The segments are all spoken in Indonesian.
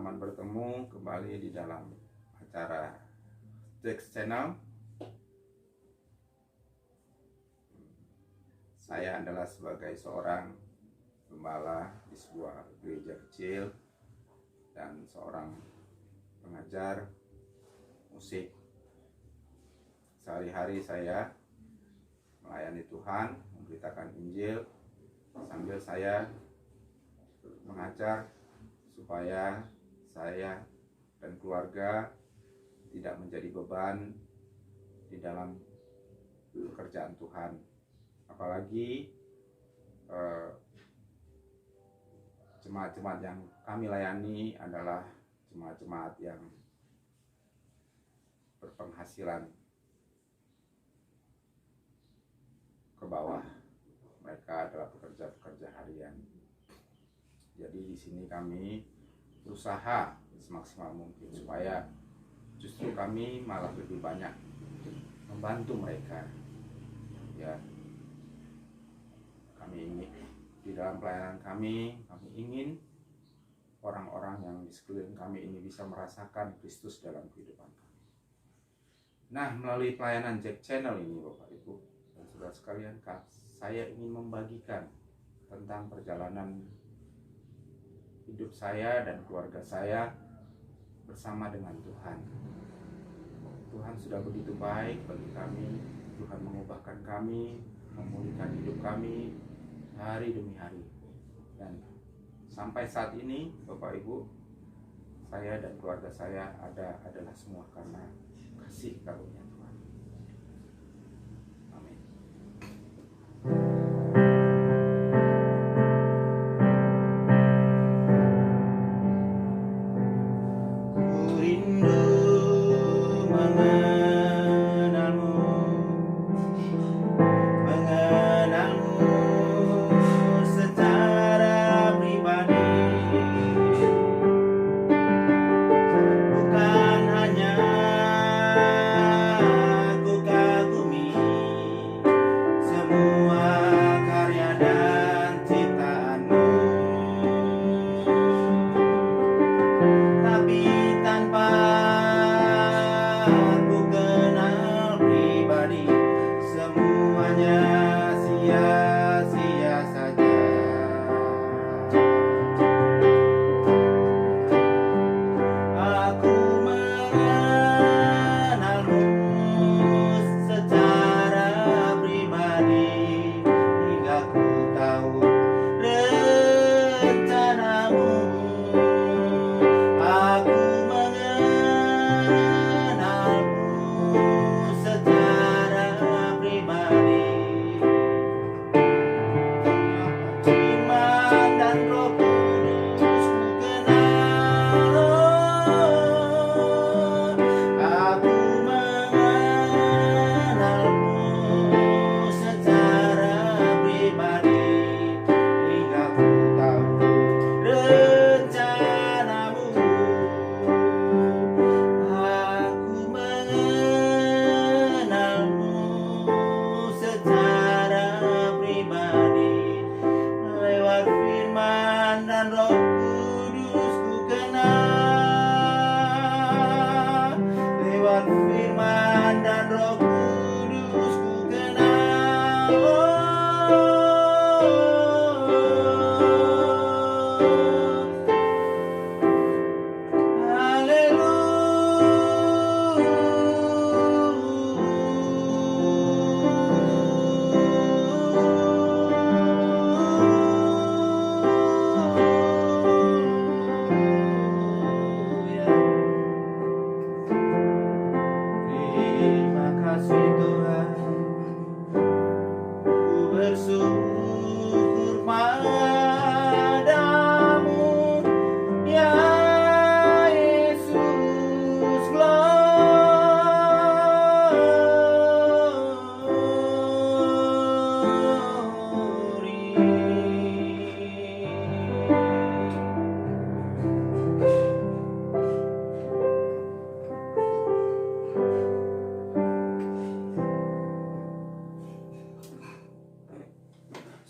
Selamat bertemu kembali di dalam acara Text Channel. Saya adalah sebagai seorang gembala di sebuah gereja kecil dan seorang pengajar musik. Sehari-hari saya melayani Tuhan, memberitakan Injil, sambil saya mengajar supaya saya dan keluarga tidak menjadi beban di dalam pekerjaan Tuhan. Apalagi jemaat-jemaat yang kami layani adalah jemaat-jemaat yang berpenghasilan ke bawah. Mereka adalah pekerja-pekerja harian. Jadi di sini kami berusaha semaksimal mungkin supaya justru kami malah lebih banyak membantu mereka. Ya, kami ingin di dalam pelayanan kami ingin orang-orang yang di sekeliling kami ini bisa merasakan Kristus dalam kehidupan kami. Nah, melalui pelayanan Jack Channel ini, Bapak Ibu dan saudara sekalian, saya ingin membagikan tentang perjalanan hidup saya dan keluarga saya bersama dengan Tuhan. Tuhan sudah begitu baik bagi kami. Tuhan mengubahkan kami, memulihkan hidup kami hari demi hari. Dan sampai saat ini, Bapak Ibu, saya dan keluarga saya adalah semua karena kasih karunia Tuhan. Amin.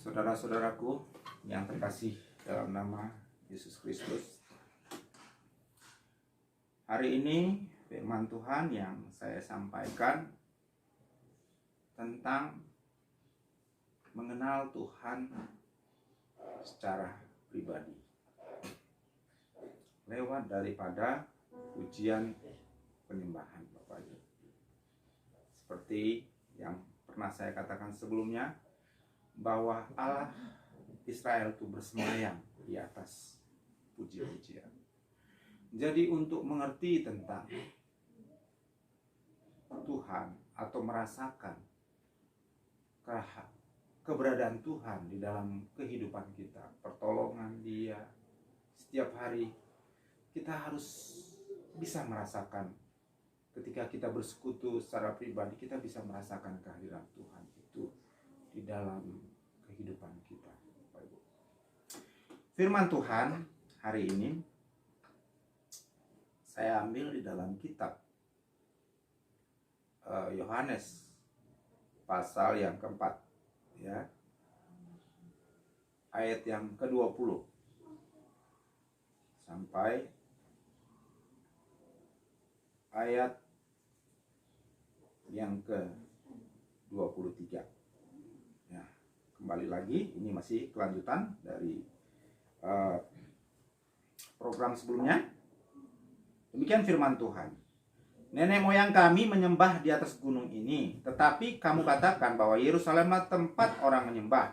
Saudara-saudaraku yang terkasih dalam nama Yesus Kristus, hari ini firman Tuhan yang saya sampaikan tentang mengenal Tuhan secara pribadi lewat daripada ujian penyembahan Bapak Ibu. Seperti yang pernah saya katakan sebelumnya, bahwa Allah Israel itu bersemayam di atas puji-pujian. Jadi untuk mengerti tentang Tuhan atau merasakan keberadaan Tuhan di dalam kehidupan kita, pertolongan Dia setiap hari, kita harus bisa merasakan. Ketika kita bersekutu secara pribadi, kita bisa merasakan kehadiran Tuhan itu di dalam kehidupan kita. Firman Tuhan hari ini saya ambil di dalam kitab Yohanes pasal yang keempat, ya, ayat yang ke-20 sampai ayat yang ke-23. Ya, kembali lagi, ini masih kelanjutan dari program sebelumnya. Demikian firman Tuhan. Nenek moyang kami menyembah di atas gunung ini, tetapi kamu katakan bahwa Yerusalemlah tempat orang menyembah.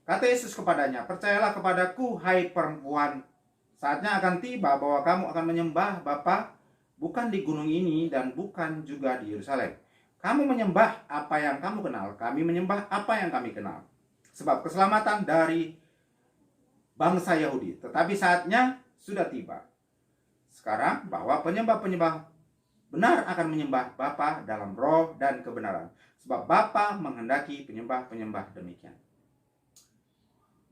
Kata Yesus kepadanya, percayalah kepadaku, hai perempuan, saatnya akan tiba bahwa kamu akan menyembah Bapa bukan di gunung ini dan bukan juga di Yerusalem. Kamu menyembah apa yang kamu kenal, kami menyembah apa yang kami kenal. Sebab keselamatan dari bangsa Yahudi. Tetapi saatnya sudah tiba sekarang bahwa penyembah-penyembah benar akan menyembah Bapa dalam roh dan kebenaran. Sebab Bapa menghendaki penyembah-penyembah demikian.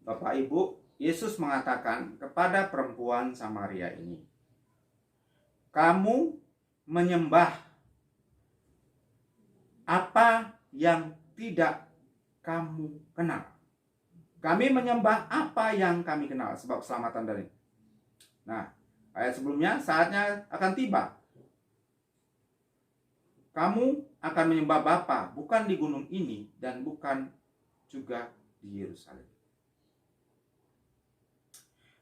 Bapak Ibu, Yesus mengatakan kepada perempuan Samaria ini, kamu menyembah apa yang tidak kamu kenal. Kami menyembah apa yang kami kenal, sebab keselamatan dari. Nah, ayat sebelumnya, saatnya akan tiba. Kamu akan menyembah Bapa bukan di gunung ini dan bukan juga di Yerusalem.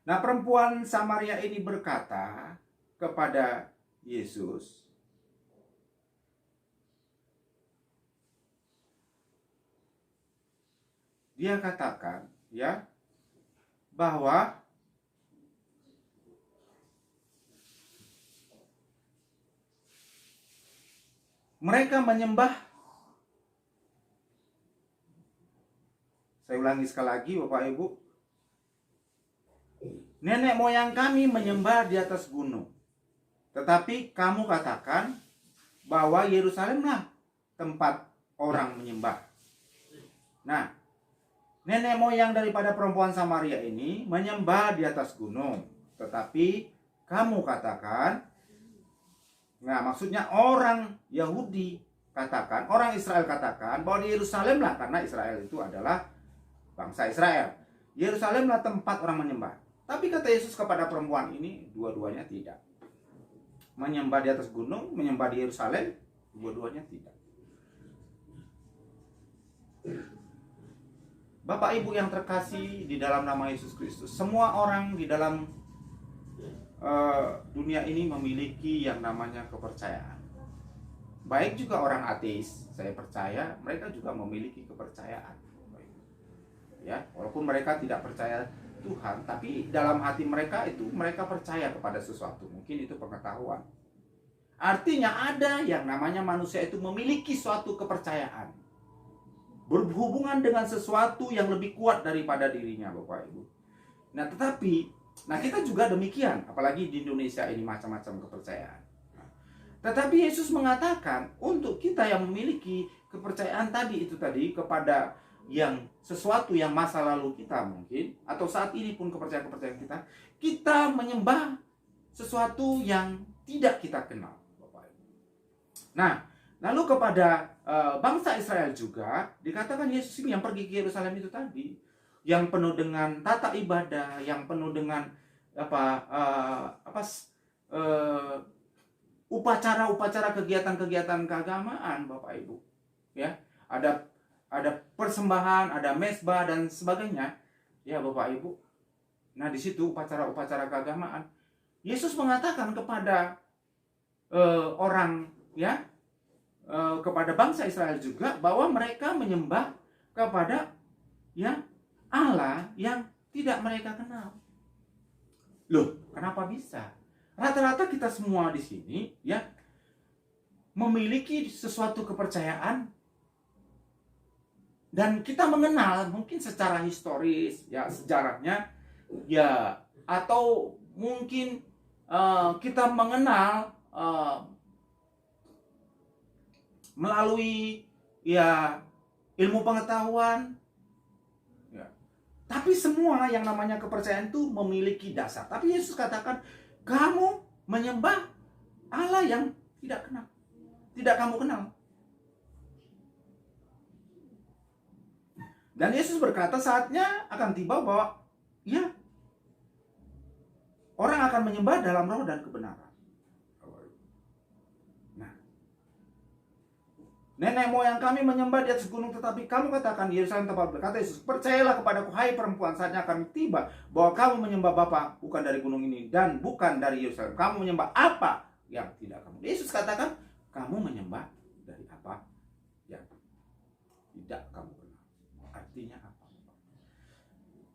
Nah, perempuan Samaria ini berkata kepada Yesus, dia katakan, ya, bahwa mereka menyembah. Saya ulangi sekali lagi Bapak Ibu. Nenek moyang kami menyembah di atas gunung. Tetapi kamu katakan bahwa Yerusalemlah tempat orang menyembah. Nah, nenek moyang daripada perempuan Samaria ini menyembah di atas gunung. Tetapi kamu katakan, nah maksudnya orang Yahudi katakan, orang Israel katakan bahwa di Yerusalemlah, karena Israel itu adalah bangsa Israel. Yerusalemlah tempat orang menyembah. Tapi kata Yesus kepada perempuan ini, dua-duanya tidak. Menyembah di atas gunung, menyembah di Yerusalem, dua-duanya tidak. Bapak Ibu yang terkasih di dalam nama Yesus Kristus, semua orang di dalam dunia ini memiliki yang namanya kepercayaan. Baik juga orang ateis, saya percaya mereka juga memiliki kepercayaan. Ya, walaupun mereka tidak percaya Tuhan, tapi dalam hati mereka itu mereka percaya kepada sesuatu. Mungkin itu pengetahuan. Artinya ada yang namanya manusia itu memiliki suatu kepercayaan, berhubungan dengan sesuatu yang lebih kuat daripada dirinya, Bapak Ibu. Nah, kita juga demikian, apalagi di Indonesia ini macam-macam kepercayaan. Tetapi Yesus mengatakan untuk kita yang memiliki kepercayaan tadi kepada yang sesuatu yang masa lalu kita mungkin, atau saat ini pun kepercayaan kita menyembah sesuatu yang tidak kita kenal, Bapak Ibu. Nah, lalu kepada bangsa Israel juga dikatakan Yesus ini yang pergi ke Yerusalem itu tadi, yang penuh dengan tata ibadah, yang penuh dengan upacara-upacara kegiatan-kegiatan keagamaan, Bapak Ibu. Ya, ada persembahan, ada mezbah dan sebagainya. Ya, Bapak Ibu. Nah, di situ upacara-upacara keagamaan, Yesus mengatakan kepada orang, ya, kepada bangsa Israel juga, bahwa mereka menyembah kepada, ya, Allah yang tidak mereka kenal. Loh, kenapa bisa? Rata-rata kita semua di sini, ya, memiliki sesuatu kepercayaan dan kita mengenal mungkin secara historis, ya, sejarahnya, ya, atau mungkin kita mengenal melalui, ya, ilmu pengetahuan. Tapi semua yang namanya kepercayaan itu memiliki dasar. Tapi Yesus katakan, kamu menyembah Allah yang tidak kamu kenal. Dan Yesus berkata saatnya akan tiba bahwa, ya, orang akan menyembah dalam roh dan kebenaran. Nenek moyang kami menyembah di atas gunung, tetapi kamu katakan di Yerusalem tempat berkata Yesus, percayalah kepadaku, hai perempuan, saatnya akan tiba bahwa kamu menyembah Bapa bukan dari gunung ini dan bukan dari Yerusalem. Kamu menyembah apa yang tidak kamu. Yesus katakan, kamu menyembah dari apa yang tidak kamu kenal. Artinya apa?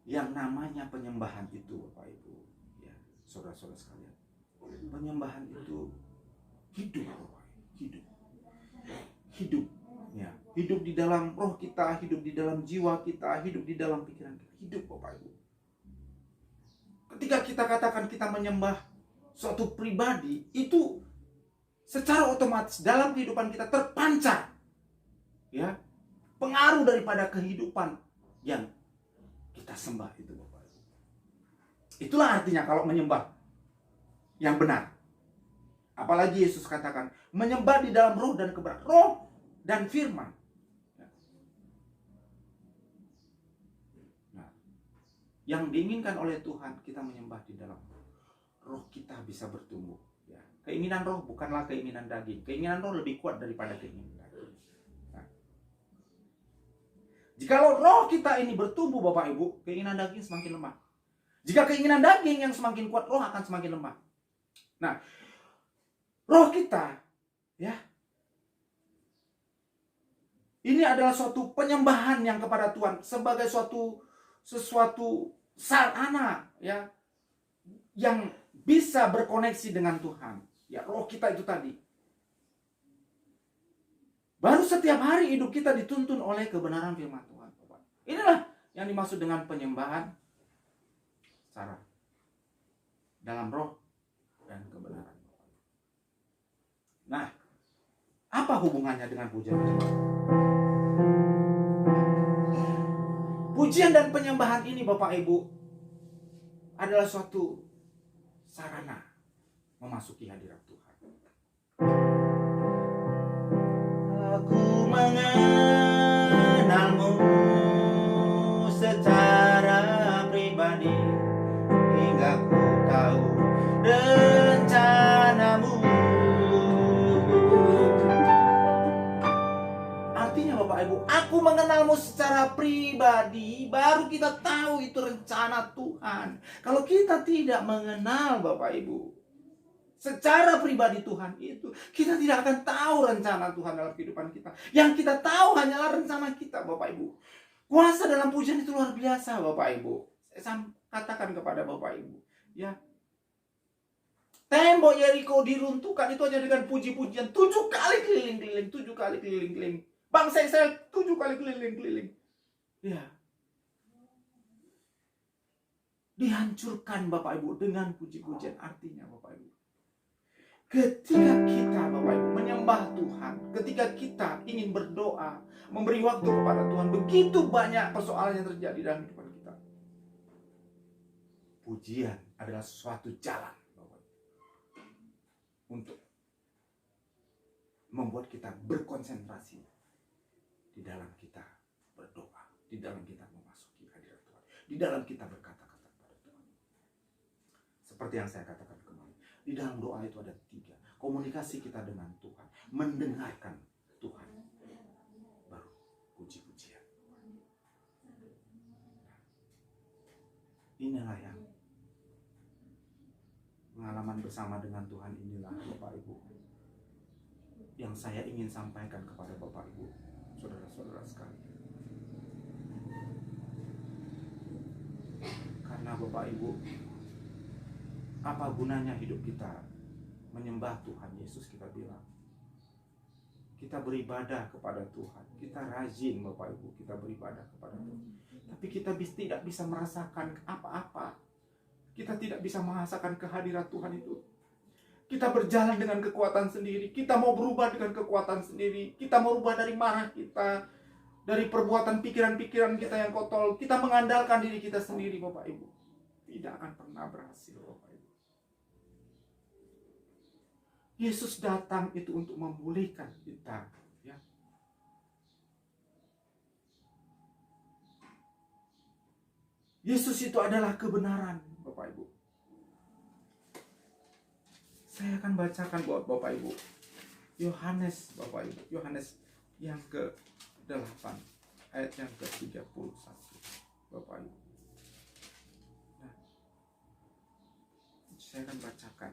Yang namanya penyembahan itu, Bapak Ibu, ya, saudara-saudara sekalian, penyembahan itu hidup, Bapak, hidup, ya, hidup di dalam roh kita, hidup di dalam jiwa kita, hidup di dalam pikiran kita, hidup, Bapak Ibu. Ketika kita katakan kita menyembah suatu pribadi, itu secara otomatis dalam kehidupan kita terpancar, ya, pengaruh daripada kehidupan yang kita sembah itu, Bapak Ibu. Itulah artinya kalau menyembah yang benar. Apalagi Yesus katakan, menyembah di dalam roh dan kebenaran. Roh dan firman. Nah, yang diinginkan oleh Tuhan, kita menyembah di dalam roh kita bisa bertumbuh. Ya. Keinginan roh bukanlah keinginan daging. Keinginan roh lebih kuat daripada keinginan daging. Nah, jikalau roh kita ini bertumbuh, Bapak Ibu, keinginan daging semakin lemah. Jika keinginan daging yang semakin kuat, roh akan semakin lemah. Nah, roh kita, ya, ini adalah suatu penyembahan yang kepada Tuhan sebagai sesuatu sarana, ya, yang bisa berkoneksi dengan Tuhan. Ya, roh kita itu tadi. Baru setiap hari hidup kita dituntun oleh kebenaran firman Tuhan. Inilah yang dimaksud dengan penyembahan secara dalam roh dan kebenaran. Nah, apa hubungannya dengan pujian-pujian? Pujian dan penyembahan ini, Bapak Ibu, adalah suatu sarana memasuki hadirat Tuhan. Aku mengenalmu secara pribadi hingga ku tahu rencanamu. Artinya, Bapak Ibu, aku mengenalmu secara pribadi, baru kita tahu itu rencana Tuhan. Kalau kita tidak mengenal, Bapak Ibu, secara pribadi Tuhan itu, kita tidak akan tahu rencana Tuhan dalam kehidupan kita. Yang kita tahu hanyalah rencana kita, Bapak Ibu. Kuasa dalam pujian itu luar biasa, Bapak Ibu. Saya katakan kepada Bapak Ibu, ya, tembok Yeriko diruntuhkan itu hanya dengan puji-pujian. 7 kali keliling-keliling, 7 kali keliling-keliling. Bangsa Israel 7 kali keliling-keliling. Ya. Dihancurkan, Bapak Ibu, dengan puji-pujian. Artinya, Bapak Ibu, ketika kita, Bapak Ibu, menyembah Tuhan, ketika kita ingin berdoa, memberi waktu kepada Tuhan, begitu banyak persoalan yang terjadi dalam kehidupan kita. Pujian adalah suatu jalan, Bapak Ibu, untuk membuat kita berkonsentrasi di dalam kita berdoa, di dalam kita memasuki hadirat Tuhan, di dalam kita berkata-kata kepada Tuhan. Seperti yang saya katakan kemarin, di dalam doa itu ada 3. komunikasi kita dengan Tuhan, mendengarkan Tuhan, baru puji-pujian. Inilah yang pengalaman bersama dengan Tuhan inilah Bapak Ibu yang saya ingin sampaikan kepada Bapak Ibu, saudara-saudara sekalian. Karena Bapak Ibu, apa gunanya hidup kita menyembah Tuhan Yesus? Kita bilang kita beribadah kepada Tuhan, kita rajin Bapak Ibu, kita beribadah kepada Tuhan, tapi kita tidak bisa merasakan apa-apa. Kita tidak bisa merasakan kehadiran Tuhan itu. Kita berjalan dengan kekuatan sendiri, kita mau berubah dengan kekuatan sendiri, kita mau berubah dari marah kita, dari perbuatan pikiran-pikiran kita yang kotor, kita mengandalkan diri kita sendiri Bapak Ibu, tidak akan pernah berhasil Bapak Ibu. Yesus datang itu untuk memulihkan kita, ya. Yesus itu adalah kebenaran Bapak Ibu. Saya akan bacakan buat Bapak Ibu Yohanes, Bapak Ibu, Yohanes yang ke-8 ayat yang ke-31 Bapak Ibu. Nah, saya akan bacakan.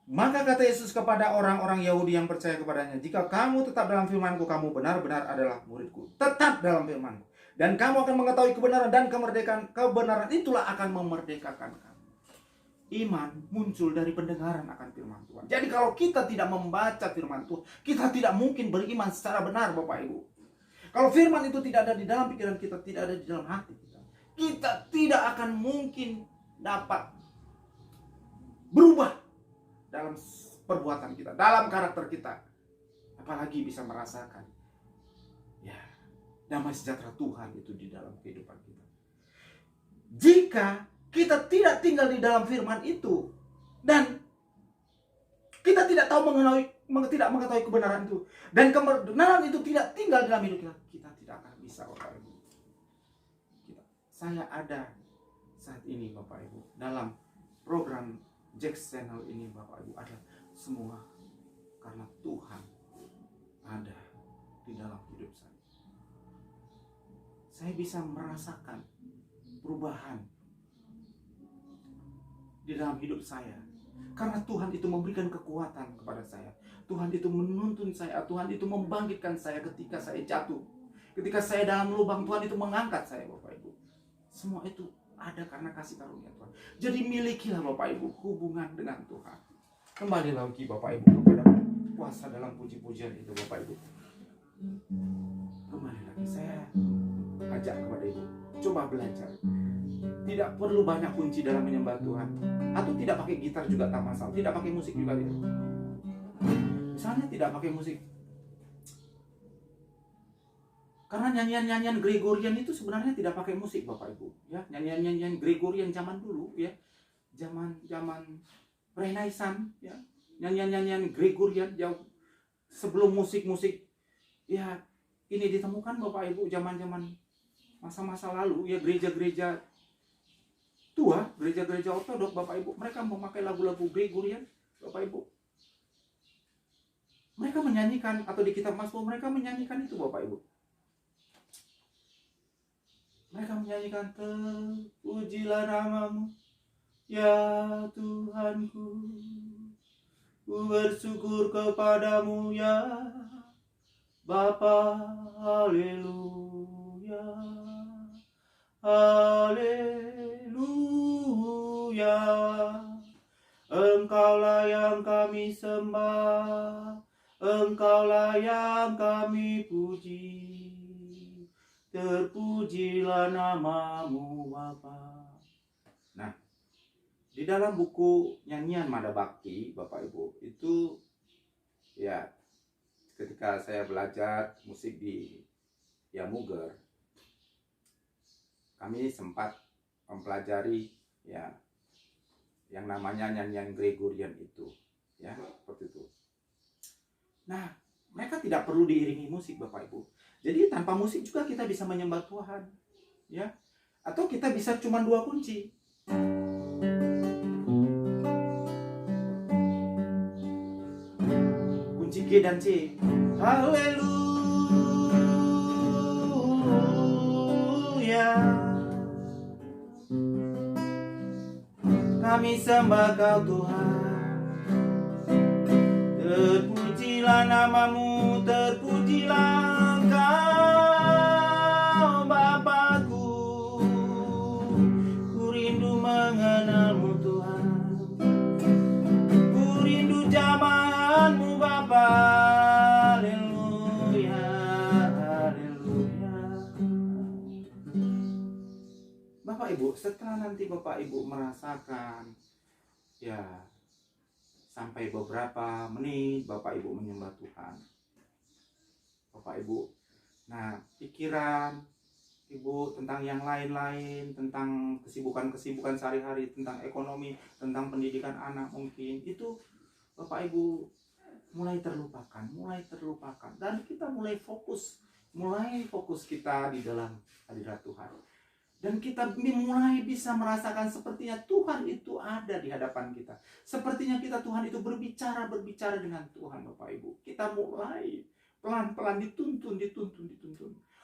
Maka kata Yesus kepada orang-orang Yahudi yang percaya kepadanya, jika kamu tetap dalam firman-Ku, kamu benar-benar adalah murid-Ku. Tetap dalam firman-Ku. Dan kamu akan mengetahui kebenaran, dan kemerdekaan. Kebenaran itulah akan memerdekakan kamu. Iman muncul dari pendengaran akan firman Tuhan. Jadi kalau kita tidak membaca firman Tuhan, kita tidak mungkin beriman secara benar Bapak Ibu. Kalau firman itu tidak ada di dalam pikiran kita, tidak ada di dalam hati kita, kita tidak akan mungkin dapat berubah dalam perbuatan kita, dalam karakter kita, apalagi bisa merasakan ya damai sejahtera Tuhan itu di dalam kehidupan kita. Jika kita tidak tinggal di dalam firman itu dan kita tidak tidak mengetahui kebenaran itu, dan kebenaran itu tidak tinggal dalam hidup kita, kita tidak akan bisa Bapak Ibu. Saya ada saat ini Bapak Ibu dalam program Jack's Channel ini Bapak Ibu, ada semua karena Tuhan ada di dalam hidup saya. Saya bisa merasakan perubahan di dalam hidup saya karena Tuhan itu memberikan kekuatan kepada saya. Tuhan itu menuntun saya, Tuhan itu membangkitkan saya ketika saya jatuh, ketika saya dalam lubang. Tuhan itu mengangkat saya Bapak Ibu. Semua itu ada karena kasih karunia Tuhan. Jadi milikilah Bapak Ibu hubungan dengan Tuhan. Kembali lagi Bapak Ibu kepada puasa dalam puji-pujian itu Bapak Ibu. Kembali lagi saya ajak kepada Ibu, coba belajar. Tidak perlu banyak kunci dalam menyembah Tuhan, atau tidak pakai gitar juga tak masalah, tidak pakai musik juga tidak. Misalnya tidak pakai musik, karena nyanyian-nyanyian Gregorian itu sebenarnya tidak pakai musik Bapak Ibu, ya. Nyanyian-nyanyian Gregorian zaman dulu, ya, zaman Renaissance, ya, nyanyian-nyanyian Gregorian jauh sebelum musik-musik, ya, ini ditemukan Bapak Ibu zaman-zaman masa-masa lalu, ya, gereja-gereja tua, gereja-gereja ortodok Bapak Ibu, mereka memakai lagu-lagu Gregorian Bapak Ibu. Mereka menyanyikan, atau di kitab Mazmur mereka menyanyikan itu Bapak Ibu. Mereka menyanyikan, terpujilah namamu ya Tuhanku, ku bersyukur kepadamu ya Bapa, haleluya, haleluya. Engkaulah yang kami sembah, Engkaulah yang kami puji. Terpujilah namamu Bapa. Nah, di dalam buku nyanyian Mada Bakti Bapak Ibu, itu ya ketika saya belajar musik di Yamuger, kami sempat mempelajari ya yang namanya nyanyian Gregorian itu, ya, seperti itu. Nah, Mereka tidak perlu diiringi musik, Bapak Ibu. Jadi tanpa musik juga kita bisa menyembah Tuhan, ya. Atau kita bisa cuma 2 kunci. Kunci G dan C. Haleluya. Kami sembah Kau Tuhan. Terpujilah namamu, terpujilah Engkau Bapakku. Ku rindu mengenalmu Tuhan, ku rindu jamahanmu Bapa. Haleluya, haleluya. Bapak Ibu, setelah nanti Bapak Ibu merasakan, ya, sampai beberapa menit Bapak Ibu menyembah Tuhan, Bapak Ibu, nah pikiran Ibu tentang yang lain-lain, tentang kesibukan-kesibukan sehari-hari, tentang ekonomi, tentang pendidikan anak mungkin, itu Bapak Ibu mulai terlupakan, dan kita mulai fokus kita di dalam hadirat Tuhan. Dan kita mulai bisa merasakan sepertinya Tuhan itu ada di hadapan kita. Sepertinya Tuhan itu berbicara dengan Tuhan, Bapak Ibu. Kita mulai pelan-pelan dituntun.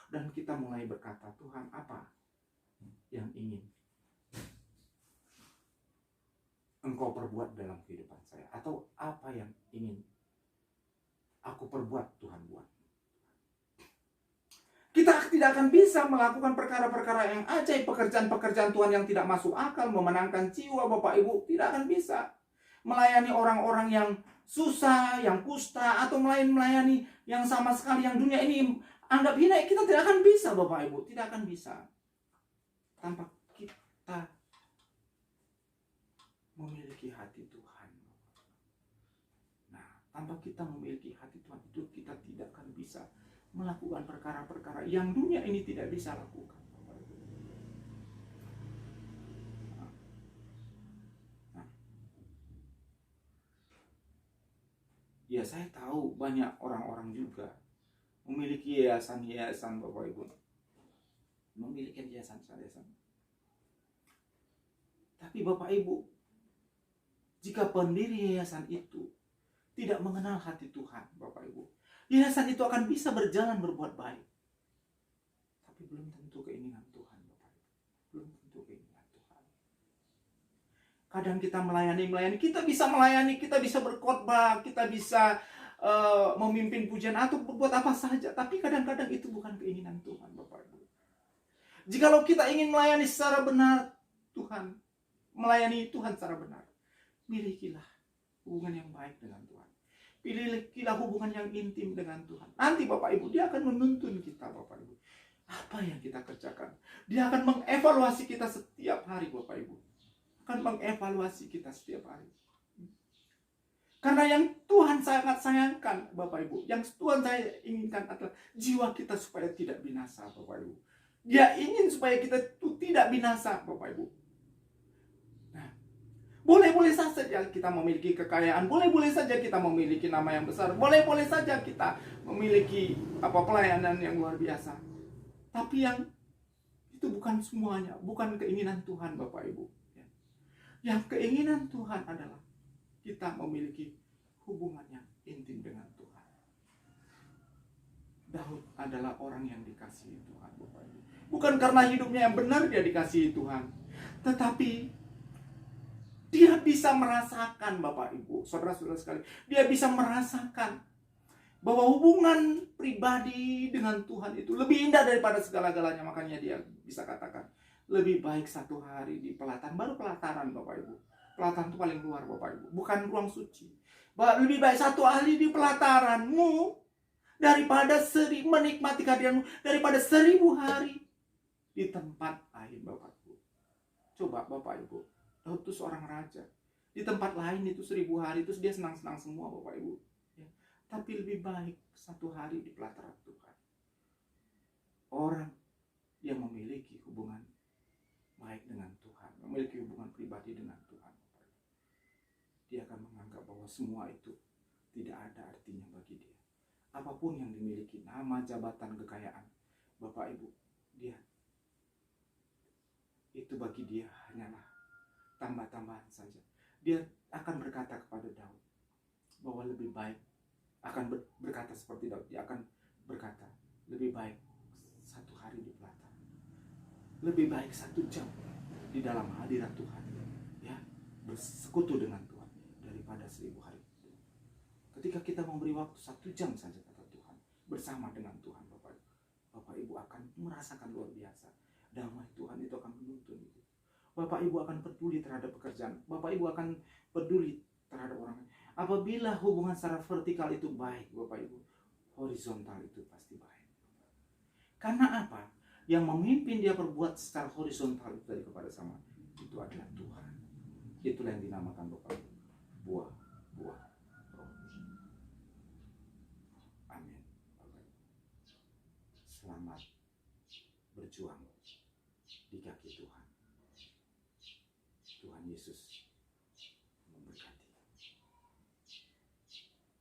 Dan kita mulai berkata, Tuhan, apa yang ingin Engkau perbuat dalam kehidupan saya? Atau apa yang ingin aku perbuat, Tuhan buat? Kita tidak akan bisa melakukan perkara-perkara yang ajaib, pekerjaan-pekerjaan Tuhan yang tidak masuk akal, memenangkan jiwa Bapak Ibu. Tidak akan bisa melayani orang-orang yang susah, yang kusta, atau melayani yang sama sekali, yang dunia ini anggap hina. Kita tidak akan bisa Bapak Ibu, tidak akan bisa. Tanpa kita memiliki hati Tuhan. Nah, tanpa kita memiliki hati Tuhan itu, kita tidak akan bisa melakukan perkara-perkara yang dunia ini tidak bisa lakukan. Nah, ya saya tahu banyak orang-orang juga memiliki yayasan-yayasan, Bapak Ibu. Memiliki yayasan-yayasan. Tapi Bapak Ibu, jika pendiri yayasan itu tidak mengenal hati Tuhan, Bapak Ibu, yayasan itu akan bisa berjalan berbuat baik, tapi belum tentu keinginan Tuhan, Bapak Ibu. Belum tentu keinginan Tuhan. Kadang kita melayani, kita bisa melayani, kita bisa berkhotbah, kita bisa memimpin pujian atau berbuat apa saja, tapi kadang-kadang itu bukan keinginan Tuhan, Bapak Ibu. Jikalau kita ingin melayani secara benar Tuhan, melayani Tuhan secara benar, milikilah hubungan yang baik dengan Tuhan. Pilihlah hubungan yang intim dengan Tuhan. Nanti Bapak Ibu, Dia akan menuntun kita, Bapak Ibu. Apa yang kita kerjakan? Dia akan mengevaluasi kita setiap hari, Bapak Ibu. Akan mengevaluasi kita setiap hari. Karena yang Tuhan sangat sayangkan, Bapak Ibu, yang Tuhan saya inginkan adalah jiwa kita supaya tidak binasa, Bapak Ibu. Dia ingin supaya kita itu tidak binasa, Bapak Ibu. Boleh-boleh saja kita memiliki kekayaan, boleh-boleh saja kita memiliki nama yang besar, boleh-boleh saja kita memiliki pelayanan yang luar biasa. Tapi yang itu bukan semuanya, bukan keinginan Tuhan, Bapak Ibu. Yang keinginan Tuhan adalah kita memiliki hubungan yang intim dengan Tuhan. Daud adalah orang yang dikasihi Tuhan, Bapak Ibu. Bukan karena hidupnya yang benar dia dikasihi Tuhan, tetapi dia bisa merasakan, Bapak Ibu, saudara-saudara sekalian, dia bisa merasakan bahwa hubungan pribadi dengan Tuhan itu lebih indah daripada segala-galanya. Makanya dia bisa katakan, lebih baik satu hari di pelataran, baru pelataran, Bapak Ibu. Pelataran itu paling luar, Bapak Ibu, bukan ruang suci. Lebih baik satu hari di pelataranmu daripada menikmati kehadiranmu daripada 1000 hari di tempat lain, Bapak Ibu. Coba Bapak Ibu, Daud itu seorang raja. Di tempat lain itu 1000 hari, itu dia senang-senang semua, Bapak Ibu. Ya. Tapi lebih baik satu hari di pelataran Tuhan. Orang yang memiliki hubungan baik dengan Tuhan, memiliki hubungan pribadi dengan Tuhan, dia akan menganggap bahwa semua itu tidak ada artinya bagi dia. apapun yang dimiliki, nama, jabatan, kekayaan, Bapak Ibu, itu bagi dia hanyalah tambah-tambahan saja. Dia akan berkata kepada Daud bahwa lebih baik, akan berkata seperti Daud, dia akan berkata, lebih baik 1 hari di pelataran, lebih baik 1 jam di dalam hadirat Tuhan, ya, bersekutu dengan Tuhan, daripada 1000 hari. Ketika kita memberi waktu 1 jam saja, kata Tuhan, bersama dengan Tuhan, Bapak Ibu akan merasakan luar biasa. Damai Tuhan itu akan menuntun itu. Bapak Ibu akan peduli terhadap pekerjaan. Bapak Ibu akan peduli terhadap orang lain. Apabila hubungan secara vertikal itu baik, Bapak Ibu, horizontal itu pasti baik. Karena apa? Yang memimpin dia berbuat secara horizontal itu dari kepada sama, itu adalah Tuhan. Itulah yang dinamakan, Bapak Ibu, buah-buah roh. Amin. Selamat berjuang di kaki Tuhan. Tuhan Yesus memberkati.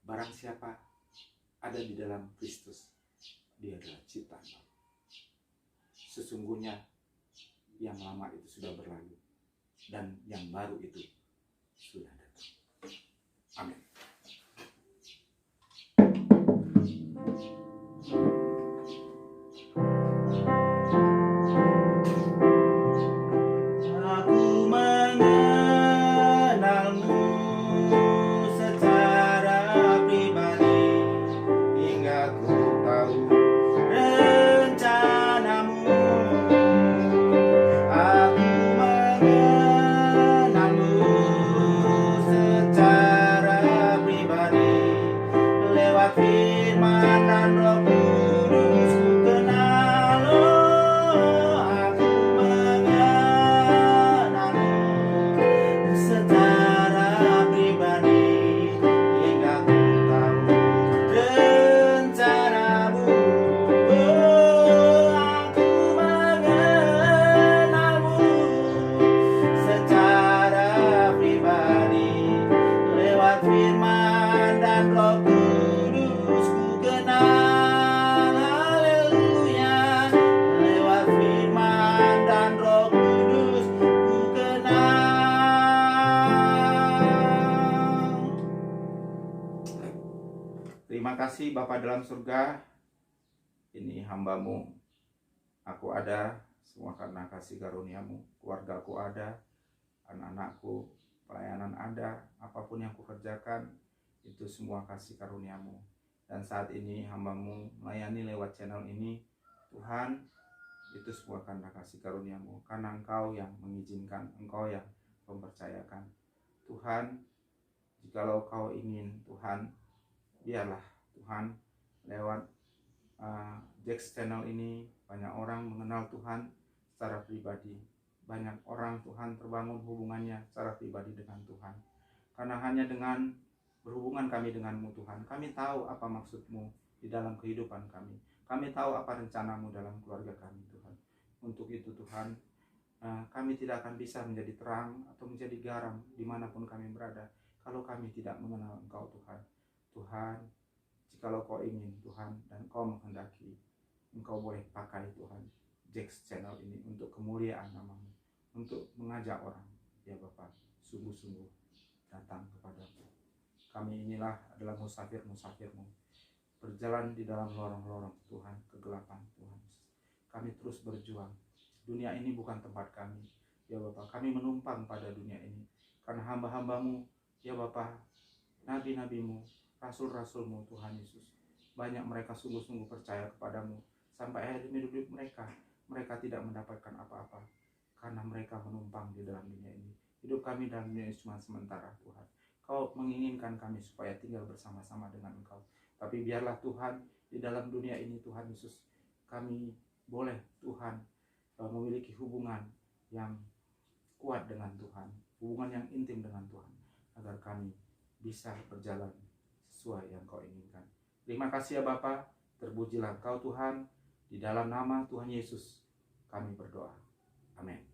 Barang siapa ada di dalam Kristus, dia adalah ciptaan baru. Sesungguhnya yang lama itu sudah berlalu dan yang baru itu sudah datang. Amin. Terima kasih Bapa dalam surga, ini hamba-Mu, aku ada semua karena kasih karunia-Mu, keluargaku ada, anak-anakku, pelayanan ada, apapun yang kukerjakan, itu semua kasih karunia-Mu. Dan saat ini hamba-Mu melayani lewat channel ini, Tuhan, itu semua karena kasih karunia-Mu, karena Engkau yang mengizinkan, Engkau yang mempercayakan. Tuhan, jikalau Kau ingin, Tuhan, biarlah Tuhan lewat Jax channel ini banyak orang mengenal Tuhan secara pribadi. Banyak orang Tuhan terbangun hubungannya secara pribadi dengan Tuhan. Karena hanya dengan berhubungan kami dengan-Mu Tuhan, kami tahu apa maksud-Mu di dalam kehidupan kami. Kami tahu apa rencana-Mu dalam keluarga kami Tuhan. Untuk itu Tuhan, kami tidak akan bisa menjadi terang atau menjadi garam dimanapun kami berada kalau kami tidak mengenal Engkau Tuhan. Tuhan, jikalau Kau ingin Tuhan dan Kau menghendaki, Engkau boleh pakai Tuhan Jax channel ini untuk kemuliaan nama-Mu, untuk mengajak orang, ya Bapak, sungguh-sungguh datang kepadamu. Kami inilah adalah musafir-musafir-Mu, berjalan di dalam lorong-lorong Tuhan, kegelapan Tuhan. Kami terus berjuang. Dunia ini bukan tempat kami, ya Bapak. Kami menumpang pada dunia ini karena hamba-hamba-Mu, ya Bapak, nabi-nabi-Mu, rasul-rasul-Mu Tuhan Yesus. Banyak mereka sungguh-sungguh percaya kepadamu. Sampai akhir hidup mereka tidak mendapatkan apa-apa. Karena mereka menumpang di dalam dunia ini. Hidup kami dalam dunia ini cuma sementara Tuhan. Kau menginginkan kami supaya tinggal bersama-sama dengan Engkau. Tapi biarlah Tuhan, di dalam dunia ini Tuhan Yesus, kami boleh Tuhan memiliki hubungan yang kuat dengan Tuhan. Hubungan yang intim dengan Tuhan. Agar kami bisa berjalan sesuai yang Kau inginkan. Terima kasih ya Bapa, terpujilah Kau Tuhan, di dalam nama Tuhan Yesus kami berdoa. Amin.